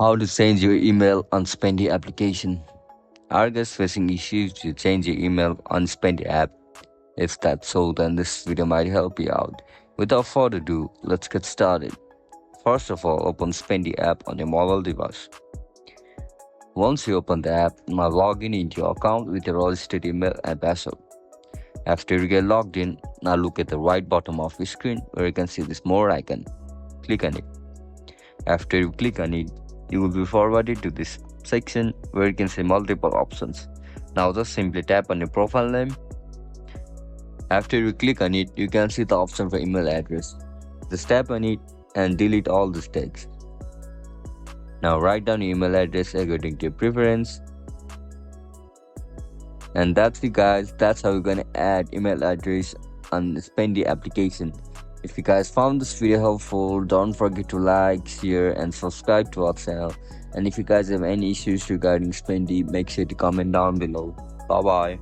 How to change your email on Spendee application. Are you guys facing issues to change your email on Spendee app? If that's so, then this video might help you out. Without further ado, let's get started. First of all, open Spendee app on your mobile device. Once you open the app, now log in into your account with your registered email and password. After you get logged in, now look at the right bottom of your screen where you can see this more icon. Click on it. After you click on it, you will be forwarded to this section where you can see multiple options. Now just simply tap on your profile name. After you click on it, you can see the option for email address. Just tap on it and delete all this text. Now write down your email address according to your preference. And that's it guys, that's how you're gonna add email address on the Spendee application. If you guys found this video helpful, don't forget to like, share and subscribe to our channel. And if you guys have any issues regarding Spendee, make sure to comment down below. Bye bye.